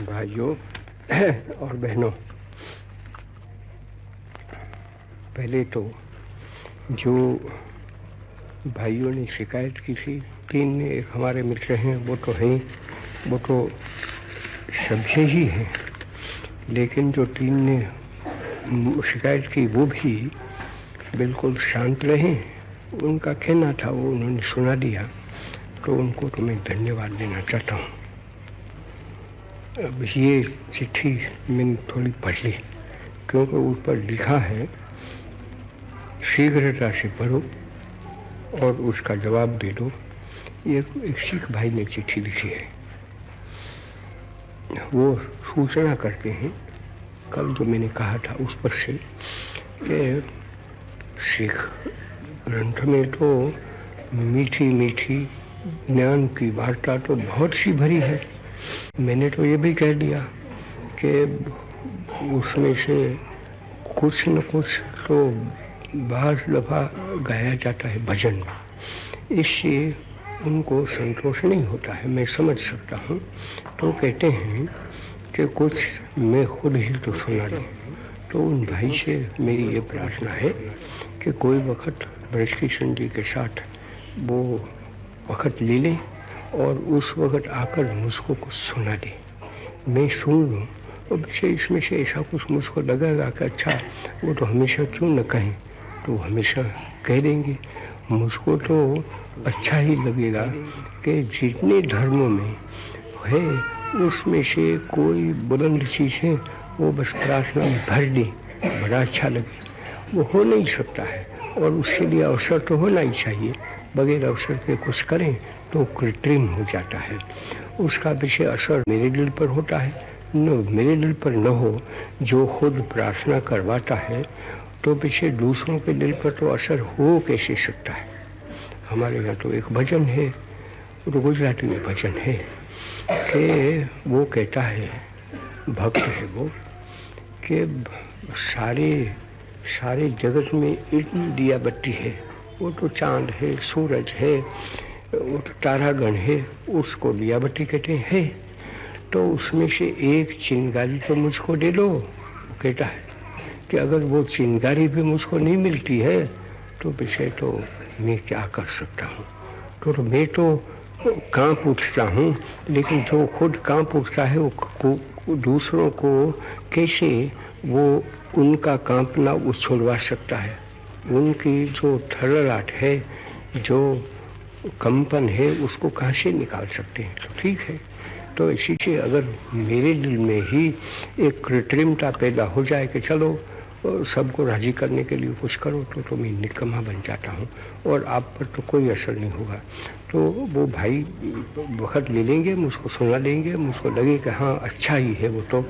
भाइयों और बहनों, पहले तो जो भाइयों ने शिकायत की थी, 3 ने, एक हमारे मित्र हैं, वो तो हैं, वो तो सबसे ही हैं, लेकिन जो 3 ने शिकायत की वो भी बिल्कुल शांत रहे। उनका कहना था, वो उन्होंने सुना दिया, तो उनको तो मैं धन्यवाद देना चाहता हूँ। अब ये चिट्ठी मैंने थोड़ी पढ़ ली, क्योंकि उस पर लिखा है शीघ्रता से पढ़ो और उसका जवाब दे दो। ये एक सिख भाई ने चिट्ठी लिखी है। वो सूचना करते हैं, कल जो मैंने कहा था उस पर से, कि सिख ग्रंथ में तो मीठी मीठी ज्ञान की वार्ता तो बहुत सी भरी है। मैंने तो ये भी कह दिया कि उसमें से कुछ न कुछ तो बाज़ दफ़ा गाया जाता है भजन, इससे उनको संतोष नहीं होता है, मैं समझ सकता हूँ। तो कहते हैं कि कुछ मैं खुद ही तो सुना दूँ। तो उन भाई से मेरी ये प्रार्थना है कि कोई वक़्त ब्रज किशन जी के साथ वो वक़्त ले लें और उस वक़्त आकर मुझको कुछ सुना दे, मैं सुन लूँ। और इसमें से ऐसा कुछ मुझको लगेगा कि अच्छा वो तो हमेशा क्यों न कहें, तो हमेशा कह देंगे। मुझको तो अच्छा ही लगेगा कि जितने धर्मों में है उसमें से कोई बुलंद चीज़ है वो बस प्रार्थना में भर दें, बड़ा अच्छा लगे। वो हो नहीं सकता है और उसके लिए अवसर तो होना ही चाहिए। बगैर अवसर के कुछ करें तो कृत्रिम हो जाता है। उसका विषय असर मेरे दिल पर होता है, न मेरे दिल पर न हो। जो खुद प्रार्थना करवाता है तो पीछे दूसरों के दिल पर तो असर हो कैसे सकता है। हमारे यहाँ तो एक भजन है, तो गुजराती में भजन है कि वो कहता है, भक्त है वो, कि सारे जगत में इतनी दिया बत्ती है, वो तो चांद है, सूरज है, वो तो तारागण है, उसको दिया बत्ती कहते हैं। तो उसमें से एक चिंगारी तो मुझको दे दो। वो कहता है कि अगर वो चिंगारी भी मुझको नहीं मिलती है तो पीछे तो मैं क्या कर सकता हूँ। तो मैं तो कांप उठता हूँ, लेकिन जो खुद कांप उठता है वो दूसरों को कैसे वो उनका कांपना वो छुड़वा सकता है। उनकी जो थरराट है, जो कंपन है, उसको कहाँ से निकाल सकते हैं। तो ठीक है, तो इसी से अगर मेरे दिल में ही एक कृत्रिमता पैदा हो जाए कि चलो सबको राजी करने के लिए कुछ करो, तो मैं निकम्मा बन जाता हूँ और आप पर तो कोई असर नहीं होगा। तो वो भाई वक़्त ले लेंगे, मुझको सुना देंगे, मुझको लगे कि हाँ अच्छा ही है वो तो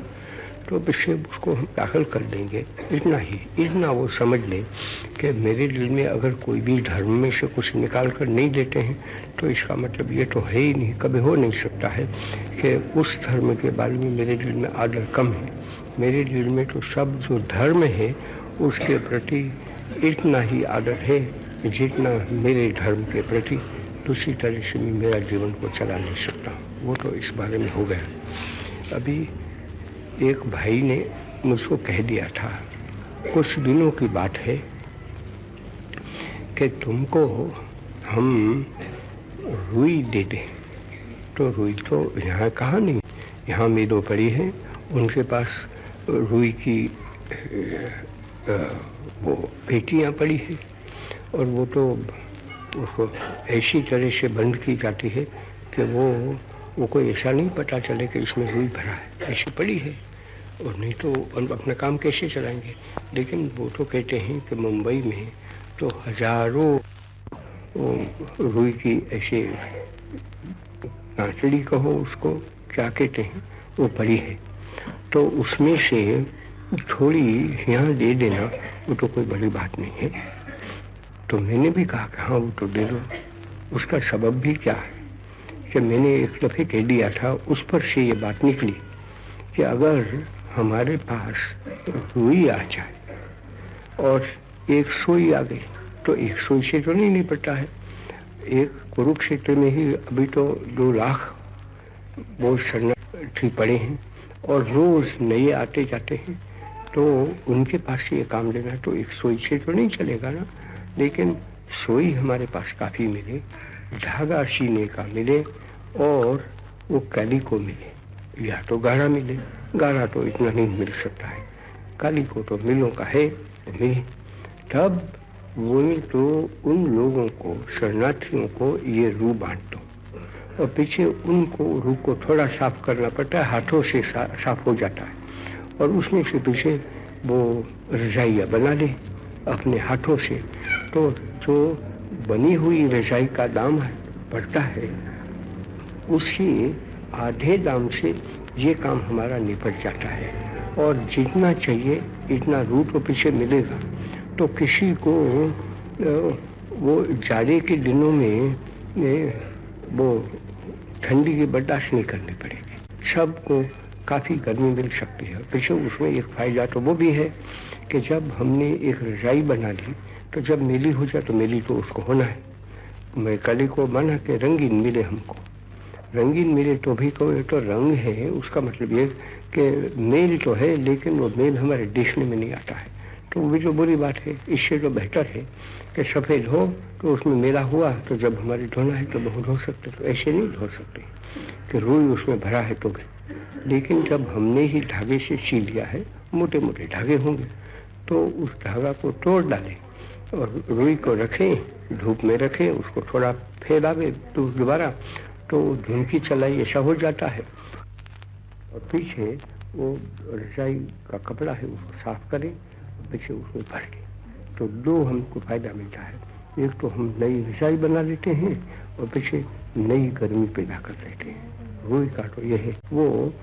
पीछे उसको हम दाखिल कर देंगे। इतना वो समझ लें कि मेरे दिल में अगर कोई भी धर्म में से कुछ निकाल कर नहीं देते हैं तो इसका मतलब ये तो है ही नहीं, कभी हो नहीं सकता है कि उस धर्म के बारे में मेरे दिल में आदर कम है। मेरे दिल में तो सब जो धर्म है उसके प्रति इतना ही आदर है जितना मेरे धर्म के प्रति दूसरी तरह से मैं मेरा जीवन को चला नहीं सकता। वो तो इस बारे में हो गया। अभी एक भाई ने मुझको कह दिया था, कुछ दिनों की बात है, कि तुमको हम रुई दे दें। तो रुई तो यहाँ कहाँ नहीं, यहाँ मेदो पड़ी है, उनके पास रुई की वो पेटियाँ पड़ी है और वो तो उसको ऐसी तरह से बंद की जाती है कि वो कोई ऐसा नहीं पता चले कि इसमें रुई भरा है, ऐसी पड़ी है। और नहीं तो अपना काम कैसे चलाएंगे। लेकिन वो तो कहते हैं कि मुंबई में तो हजारों रुई की ऐसे नाचड़ी कहो, उसको क्या कहते हैं, वो पड़ी है। तो उसमें से थोड़ी यहाँ दे देना, वो तो कोई बड़ी बात नहीं है। तो मैंने भी कहा कि हाँ वो तो दे दो। उसका सबब भी क्या है कि मैंने एक दफ़े कह दिया था, उस पर से ये बात निकली कि अगर हमारे पास रुई आ जाए और एक सुई आ गई तो एक सुई से तो नहीं निपटता है। एक कुरुक्षेत्र में ही अभी तो 2 लाख वो शरणार्थी पड़े हैं और रोज नए आते जाते हैं, तो उनके पास ये काम लेना तो एक सुई से तो नहीं चलेगा ना, लेकिन सुई हमारे पास काफ़ी मिले, धागा सीने का मिले और वो कैली को मिले, या तो गाढ़ा मिले, गाढ़ा तो इतना नहीं मिल सकता है, काली को तो मिलों का है मिले, तब वो तो उन लोगों को, शरणार्थियों को ये रू बांट दो, और पीछे उनको रू को थोड़ा साफ करना पड़ता है, हाथों से साफ हो जाता है, और उसमें से पीछे वो रजाइयाँ बना ले अपने हाथों से, तो जो बनी हुई रजाई का दाम पड़ता है, उसी आधे दाम से ये काम हमारा निपट जाता है, और जितना चाहिए इतना रू तो पीछे मिलेगा। तो किसी को वो जाड़े के दिनों में वो ठंडी की बर्दाश्त नहीं करनी पड़ेगी, सबको काफ़ी गर्मी मिल सकती है। पीछे उसमें एक फायदा तो वो भी है कि जब हमने एक रजाई बना ली, तो जब मेली हो जाए तो मेली तो उसको होना है। मैं कली को माना कि रंगीन मिले हमको, रंगीन मिले तो भी कोई तो रंग है, उसका मतलब ये कि मेल तो है, लेकिन वो मेल हमारे देखने में नहीं आता है, तो वो भी जो बुरी बात है। इससे तो बेहतर है कि सफ़ेद हो तो उसमें मेला हुआ, तो जब हमारे धोना है तो बहुत धो सकते, तो ऐसे नहीं धो सकते कि रुई उसमें भरा है तो भी। लेकिन जब हमने ही धागे से सी लिया है, मोटे मोटे धागे होंगे, तो उस धागा को तोड़ डालें और रुई को रखें, धूप में रखें, उसको थोड़ा फैलावे तो दोबारा तो धुन की चलाई ऐसा हो जाता है, और पीछे वो रजाई का कपड़ा है उसको साफ करें, पीछे उसमें भर के, तो दो हमको फायदा मिलता है। एक तो हम नई रजाई बना लेते हैं और पीछे नई गर्मी पैदा कर लेते हैं। रुई का तो यह है, वो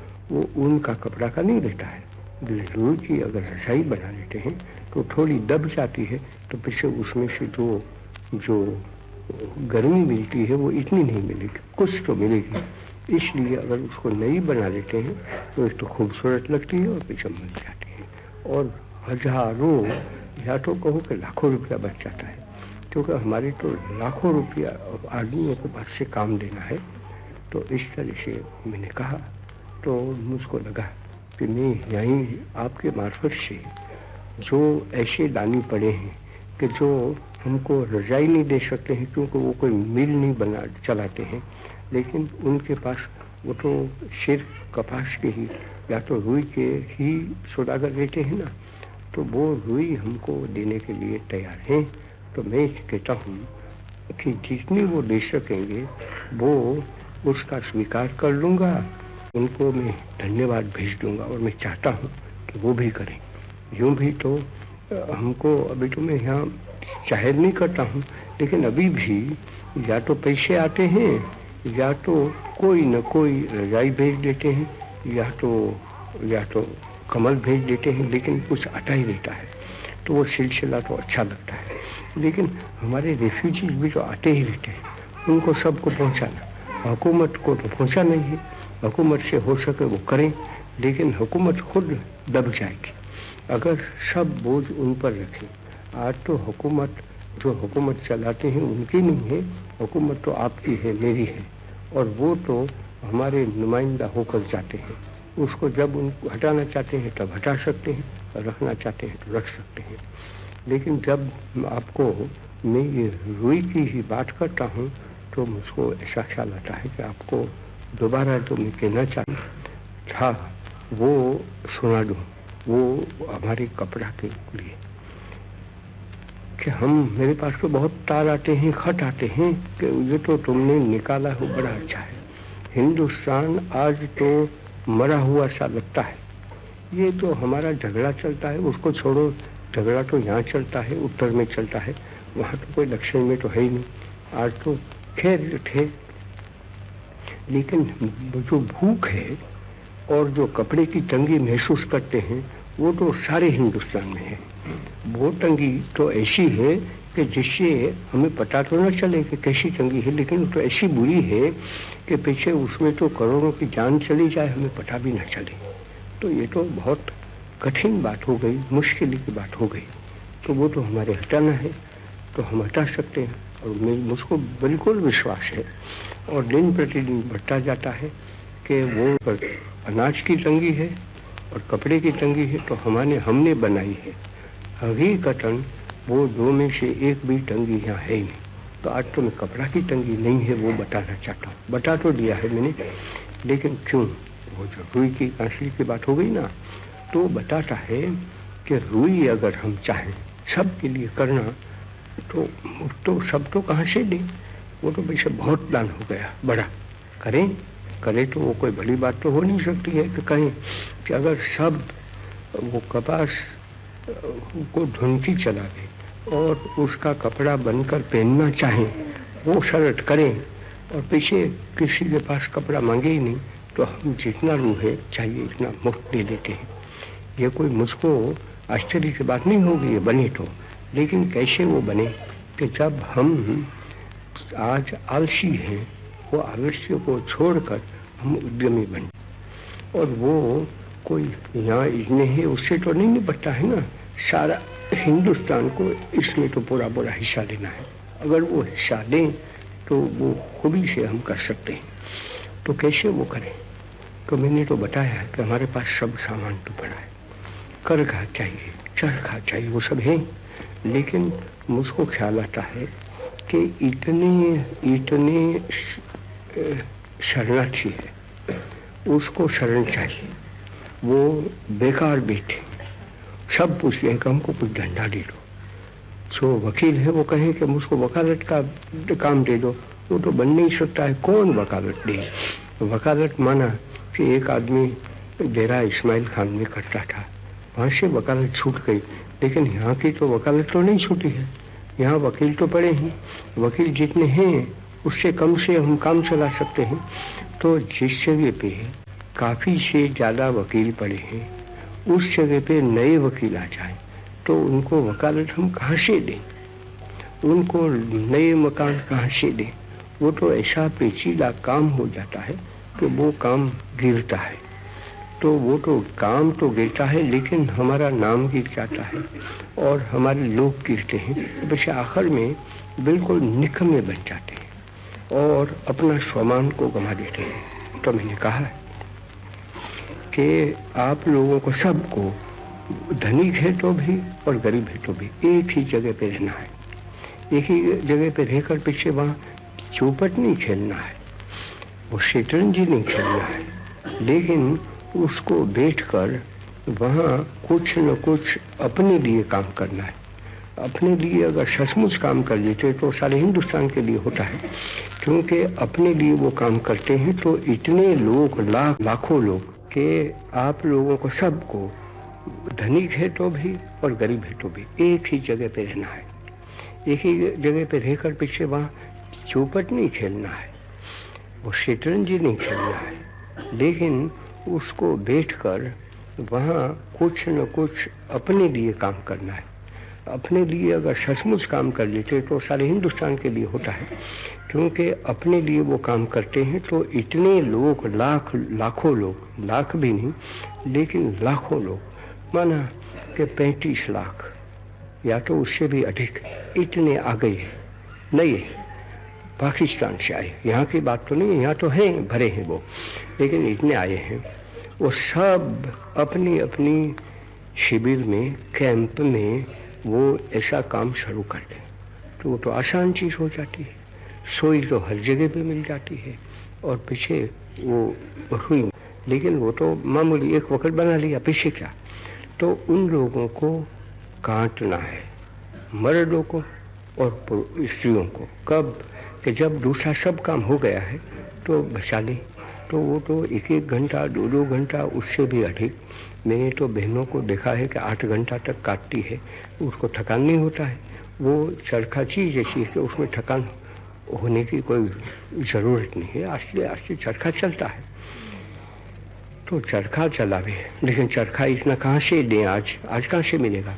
ऊन का कपड़ा का नहीं रहता है। रुई की अगर रजाई बना लेते हैं तो थोड़ी दब जाती है, तो पीछे उसमें से जो गर्मी मिलती है वो इतनी नहीं मिलेगी, कुछ तो मिलेगी। इसलिए अगर उसको नई बना लेते हैं तो एक तो खूबसूरत लगती है और पीछे मिल जाती है, और हजारों या तो कहो कि लाखों रुपया बच जाता है, क्योंकि हमारे तो लाखों रुपया आदमियों के पास से काम देना है। तो इस तरह से मैंने कहा, तो मुझको लगा कि मैं यहीं आपके मार्फत से जो ऐसे दानी पड़े हैं कि जो हमको रजाई नहीं दे सकते हैं क्योंकि वो कोई मिल नहीं बना चलाते हैं, लेकिन उनके पास वो तो सिर्फ कपास के ही या तो रुई के ही सौदागर रहते हैं ना, तो वो रुई हमको देने के लिए तैयार हैं। तो मैं कहता हूँ कि जितनी वो दे सकेंगे वो उसका स्वीकार कर लूँगा, उनको मैं धन्यवाद भेज दूँगा, और मैं चाहता हूँ कि वो भी करें। यूँ भी तो हमको अभी तो मैं यहाँ जाहिर नहीं करता हूँ, लेकिन अभी भी या तो पैसे आते हैं या तो कोई न कोई रजाई भेज देते हैं, या तो कमल भेज देते हैं, लेकिन कुछ आता ही रहता है, तो वो सिलसिला तो अच्छा लगता है। लेकिन हमारे रेफ्यूजीज भी तो आते ही रहते हैं, उनको सबको पहुंचाना, हुकूमत को तो पहुंचा नहीं है, हुकूमत से हो सके वो करें, लेकिन हुकूमत खुद दब जाएगी अगर सब बोझ उन पर रखें। आज तो हुकूमत जो हुकूमत चलाते हैं उनकी नहीं है, हुकूमत तो आपकी है, मेरी है, और वो तो हमारे नुमाइंदा होकर जाते हैं। उसको जब उनको हटाना चाहते हैं तब हटा सकते हैं, और रखना चाहते हैं तो रख सकते हैं। लेकिन जब आपको मैं ये रुई की ही बात करता हूँ तो मुझको ऐसा ख्याल आता है कि आपको दोबारा जो मैं कहना चाहिए था वो सुना दूँ, वो हमारे कपड़ा के लिए कि मेरे पास तो बहुत तार आते हैं, खत आते हैं कि ये तो तुमने निकाला हो बड़ा अच्छा है, हिंदुस्तान आज तो मरा हुआ सा लगता है। ये तो हमारा झगड़ा चलता है, उसको छोड़ो, झगड़ा तो यहाँ चलता है, उत्तर में चलता है, वहाँ तो कोई दक्षिण में तो है ही नहीं। आज तो खैर थे, लेकिन जो भूख है और जो कपड़े की तंगी महसूस करते हैं वो तो सारे हिंदुस्तान में है। वो तंगी तो ऐसी है कि जिससे हमें पता तो न चले कि कैसी तंगी है, लेकिन वो तो ऐसी बुरी है कि पीछे उसमें तो करोड़ों की जान चली जाए, हमें पता भी न चले। तो ये तो बहुत कठिन बात हो गई, मुश्किल की बात हो गई। तो वो तो हमारे हटाना है तो हम हटा सकते हैं, और मुझको बिल्कुल विश्वास है और दिन प्रतिदिन बढ़ता जाता है कि वो अनाज की तंगी है और कपड़े की तंगी है तो हमने बनाई है। हकीकतन वो दो में से एक भी तंगी यहाँ है ही नहीं। तो आज तो मैं कपड़ा की तंगी नहीं है वो बताना चाहता हूँ। बता तो दिया है मैंने, लेकिन क्यों, वो जो रुई की कांसली की बात हो गई ना, तो बताता है कि रुई अगर हम चाहें सबके लिए करना तो सब तो कहाँ से दें, वो तो वैसे बहुत दान हो गया बड़ा। करें तो वो कोई बड़ी बात तो हो नहीं सकती है कि कहें कि अगर सब वो कपास को ढूंढती चलावे और उसका कपड़ा बनकर पहनना चाहें, वो शर्त करें और पीछे किसी के पास कपड़ा मांगे ही नहीं, तो हम जितना रूहे चाहिए इतना मुफ्त दे देते हैं। ये कोई मुझको आश्चर्य की बात नहीं होगी ये बने तो, लेकिन कैसे वो बने कि जब हम आज आलसी हैं, वो आलस्य को छोड़कर हम उद्यमी बने। और वो कोई यहाँ इतने ही उससे तो नहीं निपटता है ना, सारा हिंदुस्तान को इसमें तो पूरा हिस्सा देना है। अगर वो हिस्सा दें तो वो खूबी से हम कर सकते हैं। तो कैसे वो करें, तो मैंने तो बताया है कि हमारे पास सब सामान तो पड़ा है, करघा चाहिए, चरखा चाहिए, वो सब है। लेकिन मुझको ख्याल आता है कि इतने शरणार्थी है, उसको शरण चाहिए। वो बेकार बैठे, सब पूछते हैं कि हमको कुछ धंधा दे दो। जो वकील है वो कहे कि मुझको वकालत का काम दे दो, वो तो बन नहीं सकता है। कौन वकालत दे? वकालत माना कि एक आदमी डेरा इस्माइल खान में करता था, वहाँ से वकालत छूट गई, लेकिन यहाँ की तो वकालत तो नहीं छूटी है। यहाँ वकील तो पड़े हैं, वकील जितने हैं उससे कम से हम काम चला सकते हैं। तो जिस जगह पे काफ़ी से ज़्यादा वकील पड़े हैं, उस जगह पे नए वकील आ जाएं तो उनको वकालत हम कहाँ से दें, उनको नए मकान कहाँ से दें? वो तो ऐसा पेचीदा काम हो जाता है कि वो काम गिरता है। तो वो तो काम तो गिरता है, लेकिन हमारा नाम गिर जाता है और हमारे लोग गिरते हैं, तो बच्चे आखिर में बिल्कुल निकम्मे बन जाते हैं और अपना सम्मान को गंवा देते हैं। तो मैंने कहा कि आप लोगों को सबको, धनिक है तो भी और गरीब है तो भी, एक ही जगह पे रहना है। एक ही जगह पे रहकर पीछे वहाँ चौपट नहीं खेलना है, वो शतरंजी नहीं खेलना है, लेकिन उसको बैठकर वहाँ कुछ न कुछ अपने लिए काम करना है। अपने लिए अगर सचमुच काम कर लेते तो सारे हिंदुस्तान के लिए होता है, क्योंकि अपने लिए वो काम करते हैं तो इतने लोग, लाखों लोग, कि आप लोगों को सबको, धनिक है तो भी और गरीब है तो भी, एक ही जगह पे रहना है। एक ही जगह पे रहकर पीछे वहाँ चौपट नहीं खेलना है, वो शतरंजी नहीं खेलना है, लेकिन उसको बैठकर वहाँ कुछ न कुछ अपने लिए काम करना है। अपने लिए अगर सचमुच काम कर लेते तो सारे हिंदुस्तान के लिए होता है, क्योंकि अपने लिए वो काम करते हैं तो इतने लोग, लाखों लोग, लाख भी नहीं लेकिन लाखों लोग, माना कि 35 लाख या तो उससे भी अधिक, इतने आ गए हैं नए पाकिस्तान से आए। यहाँ की बात तो नहीं है, यहाँ तो हैं, भरे हैं वो, लेकिन इतने आए हैं। वो सब अपनी अपनी शिविर में, कैंप में वो ऐसा काम शुरू कर दें तो वो तो आसान चीज़ हो जाती है। सोई तो हर जगह पे मिल जाती है और पीछे वो हुई, लेकिन वो तो मामूली एक वक्त बना लिया, पीछे क्या। तो उन लोगों को काटना है, मर्दों को और स्त्रियों को। कब कि जब दूसरा सब काम हो गया है तो बचा लें। तो वो तो 1-1 घंटा, 2-2 घंटा, उससे भी अधिक। मैंने तो बहनों को देखा है कि 8 घंटा तक काटती है, उसको थकान नहीं होता है। वो चरखा चीज़ ऐसी है कि उसमें थकान होने की कोई ज़रूरत नहीं है, आस्ते आस्ते चरखा चलता है। तो चरखा चलावे, लेकिन चरखा इतना कहाँ से दें, आज कहाँ से मिलेगा?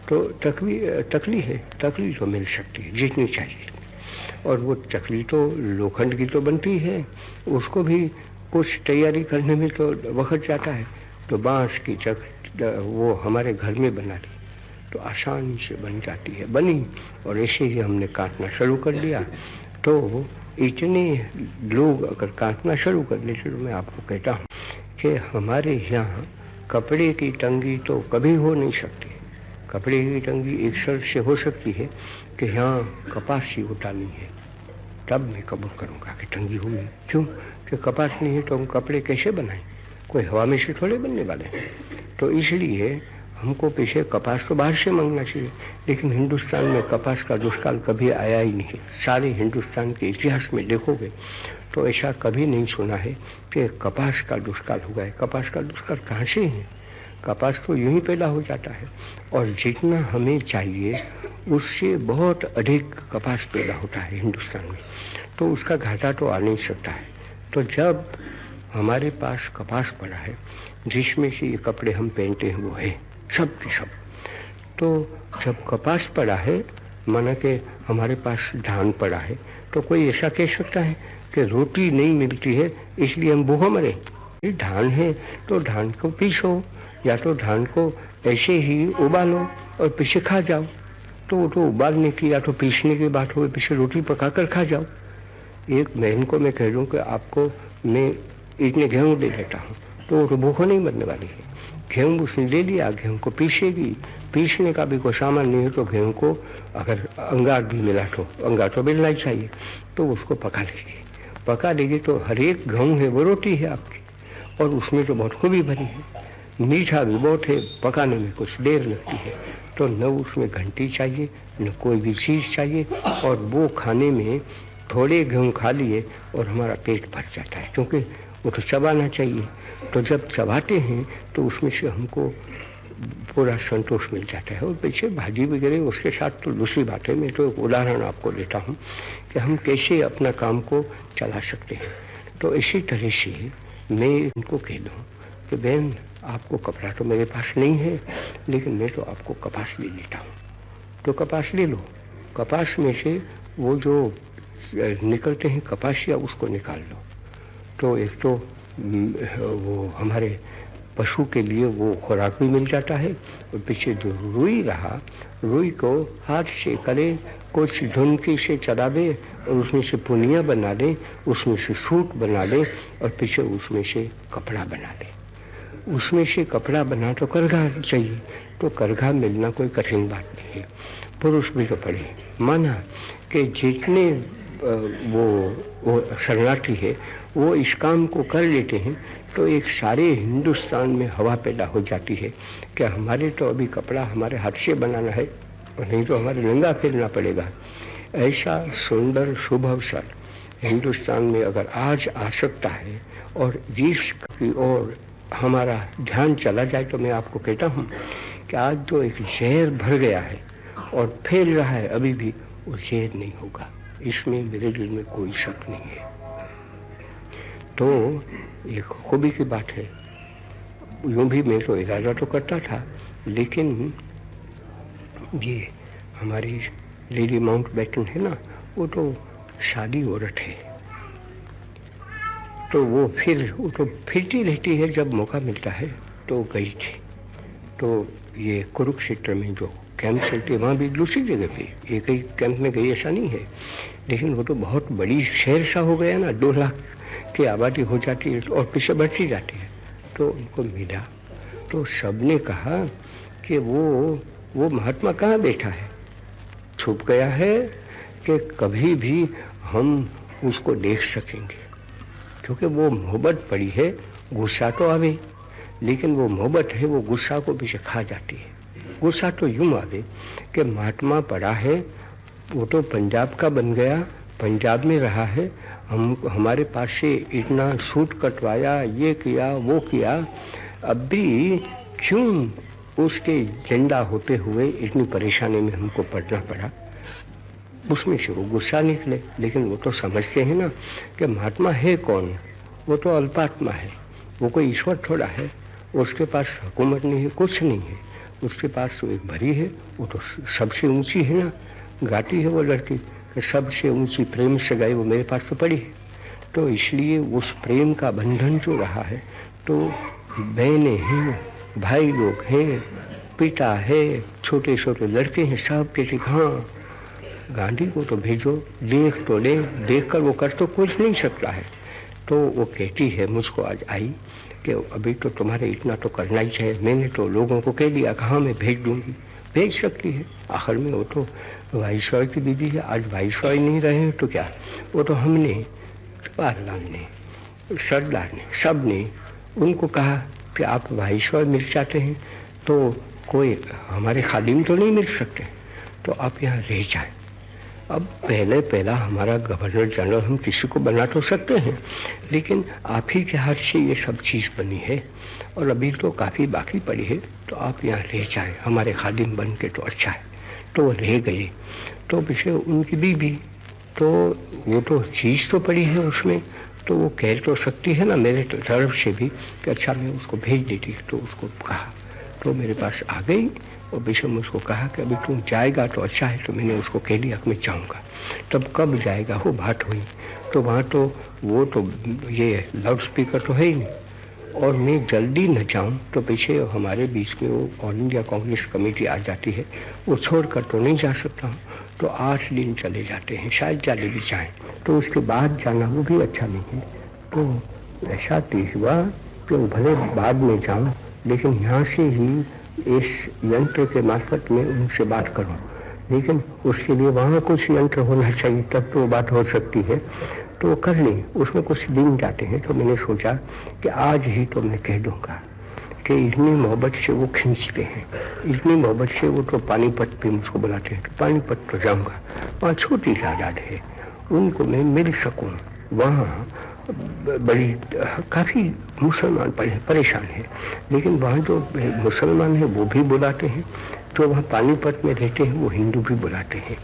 तो तकली है, तकली तो मिल सकती है जितनी चाहिए। और वो चकली तो लोखंड की तो बनती है, उसको भी कुछ तैयारी करने में तो वक्त जाता है। तो बांस की वो हमारे घर में बना ली तो आसानी से बन जाती है, बनी और ऐसे ही हमने काटना शुरू कर दिया। तो इतने लोग अगर काटना शुरू कर लेते तो मैं आपको कहता हूँ कि हमारे यहाँ कपड़े की तंगी तो कभी हो नहीं सकती। कपड़े की तंगी एक शर्त से हो सकती है कि यहाँ कपास की होता नहीं है, तब मैं कबूल करूँगा कि तंगी हुई। क्यों कि कपास नहीं है तो हम कपड़े कैसे बनाएं? कोई हवा में से थोड़े बनने वाले हैं। तो इसलिए हमको पीछे कपास तो बाहर से मंगना चाहिए, लेकिन हिंदुस्तान में कपास का दुष्काल कभी आया ही नहीं। सारे हिंदुस्तान के इतिहास में देखोगे तो ऐसा कभी नहीं सुना है कि कपास का दुष्काल हुआ है। कपास का दुष्काल कहाँ से है? कपास तो यूं ही पैदा हो जाता है, और जितना हमें चाहिए उससे बहुत अधिक कपास पैदा होता है हिंदुस्तान में, तो उसका घाटा तो आ नहीं सकता है। तो जब हमारे पास कपास पड़ा है जिसमें से ये कपड़े हम पहनते हैं वो है सब के सब, तो जब कपास पड़ा है माना कि हमारे पास धान पड़ा है, तो कोई ऐसा कह सकता है कि रोटी नहीं मिलती है इसलिए हम भूखों मरे? ये धान है तो धान को पीसो, या तो धान को ऐसे ही उबालो और पीछे खा जाओ। तो उबालने की या तो पीसने की बात हो, पीछे रोटी पका कर खा जाओ। एक बहन को मैं कह दूँ कि आपको मैं इतने गेहूँ दे देता हूँ, तो वो तो भूखों नहीं मरने वाली है। गेहूँ उसने ले लिया, गेहूँ को पीसेगी, पीसने का भी कोई सामान नहीं है तो गेहूँ को अगर अंगार भी मिला तो अंगार तो मिलना ही चाहिए, तो उसको पका लेगी तो हर एक गेहूँ है वो रोटी है आपकी, और उसमें तो बहुत खूबी भरी है, मीठा भी बहुत है, पकाने में कुछ देर लगती है, तो न उसमें घंटी चाहिए न कोई भी चीज़ चाहिए, और वो खाने में थोड़े गेहूँ खा लिए और हमारा पेट भर जाता है, क्योंकि वो तो चबाना चाहिए। तो जब चबाते हैं तो उसमें से हमको पूरा संतोष मिल जाता है। और पीछे भाजी वगैरह उसके साथ तो दूसरी बात है। मैं तो एक उदाहरण आपको देता हूँ कि हम कैसे अपना काम को चला सकते हैं। तो इसी तरह से मैं इनको कह दूँ कि बहन आपको कपड़ा तो मेरे पास नहीं है, लेकिन मैं तो आपको कपास ले लेता हूँ, तो कपास ले लो। कपास में से वो जो निकलते हैं कपासिया उसको निकाल लो, तो एक तो वो हमारे पशु के लिए वो खुराक भी मिल जाता है, और पीछे जो रुई रहा, रुई को हाथ से करे, कुछ धुनकी से चढ़ावे और उसमें से पुनिया बना दे, उसमें से सूट बना दे, और पीछे उसमें से कपड़ा बना दे। उसमें से कपड़ा बना तो करघा चाहिए, तो करघा मिलना कोई कठिन बात नहीं है, पुरुष भी तो पड़े। माना कि जितने वो शरणार्थी है वो इस काम को कर लेते हैं, तो एक सारे हिंदुस्तान में हवा पैदा हो जाती है कि हमारे तो अभी कपड़ा हमारे हाथ से बनाना है, और नहीं तो हमारे नंगा फिरना पड़ेगा। ऐसा सुंदर शुभ अवसर हिंदुस्तान में अगर आज आ सकता है, और जिसकी ओर हमारा ध्यान चला जाए, तो मैं आपको कहता हूँ कि आज जो एक जहर भर गया है और फैल रहा है अभी भी, वो जहर नहीं होगा, इसमें मेरे दिल में कोई शक नहीं है। तो एक खूबी की बात है। यूँ भी मैं तो इरादा तो करता था, लेकिन ये हमारी लेडी माउंटबेटन है ना, वो तो शादी औरत है, तो वो तो फिरती रहती है, जब मौका मिलता है तो गई थी। तो ये कुरुक्षेत्र में जो कैंप चलते वहाँ भी दूसरी जगह पे एक ही कैंप में गई ऐसा नहीं है, लेकिन वो तो बहुत बड़ी शहर सा हो गया ना, 2 लाख की आबादी हो जाती है और पीछे बढ़ती जाती है। तो उनको मिला तो सबने कहा कि वो महात्मा कहाँ बैठा है, छुप गया है कि कभी भी हम उसको देख सकेंगे, क्योंकि वो मोहब्बत पड़ी है। गुस्सा तो आवे, लेकिन वो मोहब्बत है वो गुस्सा को पीछे खा जाती है। गुस्सा तो यूँ आवे कि महात्मा पड़ा है, वो तो पंजाब का बन गया, पंजाब में रहा है, हमारे पास से इतना सूट कटवाया, ये किया वो किया, अब भी क्यों उसके जिंदा होते हुए इतनी परेशानी में हमको पड़ना पड़ा। उसमें से वो गुस्सा निकले, लेकिन वो तो समझते हैं ना कि महात्मा है कौन, वो तो अल्पात्मा है, वो कोई ईश्वर थोड़ा है, उसके पास हुकूमत नहीं है, कुछ नहीं है, उसके पास तो एक भरी है, वो तो सबसे ऊंची है ना। गाती है वो लड़की कि सबसे ऊंची प्रेम से गाई वो मेरे पास तो पड़ी है। तो इसलिए उस प्रेम का बंधन जो रहा है, तो बहनें हैं, भाई लोग हैं, पिता है, छोटे छोटे लड़के हैं, सब कहते हाँ गांधी को तो भेजो, देख तो ले, देख कर वो कर तो कुछ नहीं सकता है। तो वो कहती है मुझको आज आई कि अभी तो तुम्हारे इतना तो करना ही चाहिए। मैंने तो लोगों को कह दिया, कहाँ मैं भेज दूंगी, भेज सकती है। आखिर में वो तो वाइसरॉय की दीदी है, आज वाइसरॉय नहीं रहे तो क्या, वो तो हमने, जवाहरलाल ने, सरदार ने, सब ने उनको कहा कि आप वाइसरॉय मिल जाते हैं तो कोई हमारे खादिम तो नहीं मिल सकते, तो आप यहाँ रह जाए। अब पहला हमारा गवर्नर जनरल हम किसी को बना तो सकते हैं, लेकिन आप ही के हाथ से ये सब चीज़ बनी है और अभी तो काफ़ी बाकी पड़ी है, तो आप यहाँ रह जाए, हमारे खादिम बन के तो अच्छा है। तो वो रह गए। तो पीछे उनकी बीवी, तो वो तो चीज़ तो पड़ी है उसमें, तो वो कह तो सकती है ना मेरे तरफ से भी कि अच्छा मैं उसको भेज देती। तो उसको कहा, तो मेरे पास आ गई और पीछे मुझको कहा कि अभी तुम जाएगा तो अच्छा है। तो मैंने उसको कह दिया कि मैं जाऊँगा। तब कब जाएगा वो बात हुई, तो वहाँ तो वो तो ये लाउड स्पीकर तो है ही नहीं, और मैं जल्दी न जाऊँ तो पीछे हमारे बीच में वो ऑल इंडिया कांग्रेस कमेटी आ जाती है, वो छोड़ कर तो नहीं जा सकता हूँ। तो 8 दिन चले जाते हैं, शायद जाने भी चाहें, तो उसके बाद जाना वो भी अच्छा नहीं है। तो ऐसा तीज हुआ कि भले बाद में जाऊँ, लेकिन यहाँ से ही इस यंत्र के मार्फत में उनसे बात करूं, लेकिन उसके लिए वहाँ कुछ यंत्र होना चाहिए, तब तो बात हो सकती है। तो कर ली, उसमें कुछ दिन जाते हैं। तो मैंने सोचा कि आज ही तो मैं कह दूंगा कि इतनी मोहब्बत से वो खींचते हैं, इतनी मोहब्बत से वो तो पानीपत पे मुझको बुलाते हैं, तो पानीपत तो जाऊँगा। वहाँ छोटी तादाद है, उनको मैं मिल सकूँ। वहाँ बड़ी काफ़ी मुसलमान परेशान है, लेकिन वहाँ जो मुसलमान है वो भी बुलाते हैं, जो वहाँ पानीपत में रहते हैं वो हिंदू भी बुलाते हैं।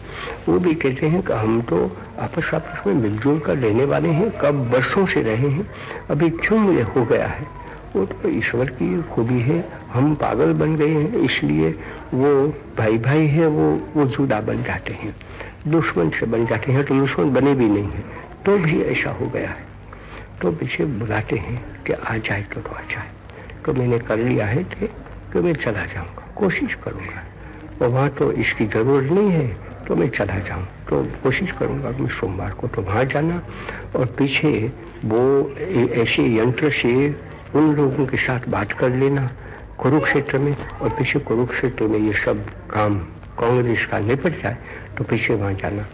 वो भी कहते हैं कि हम तो आपस में मिलजुल कर रहने वाले हैं, कब बरसों से रहे हैं, अभी क्यों ये हो गया है। वो तो ईश्वर की खूबी है, हम पागल बन गए हैं, इसलिए वो भाई भाई है वो जुदा बन जाते हैं, दुश्मन से बन जाते हैं। तो दुश्मन बने भी नहीं हैं, तो भी ऐसा हो गया है। तो पीछे बुलाते हैं कि आ जाए तो आ जाए। तो मैंने कर लिया है कि मैं चला जाऊंगा, कोशिश करूंगा, और वहाँ तो इसकी ज़रूरत नहीं है तो मैं चला जाऊँ। तो कोशिश करूंगा कि मैं सोमवार को तो वहाँ जाना, और पीछे वो ऐसे यंत्र से उन लोगों के साथ बात कर लेना कुरुक्षेत्र में, और पीछे कुरुक्षेत्र में ये सब काम कांग्रेस का निपट जाए तो पीछे वहाँ जाना।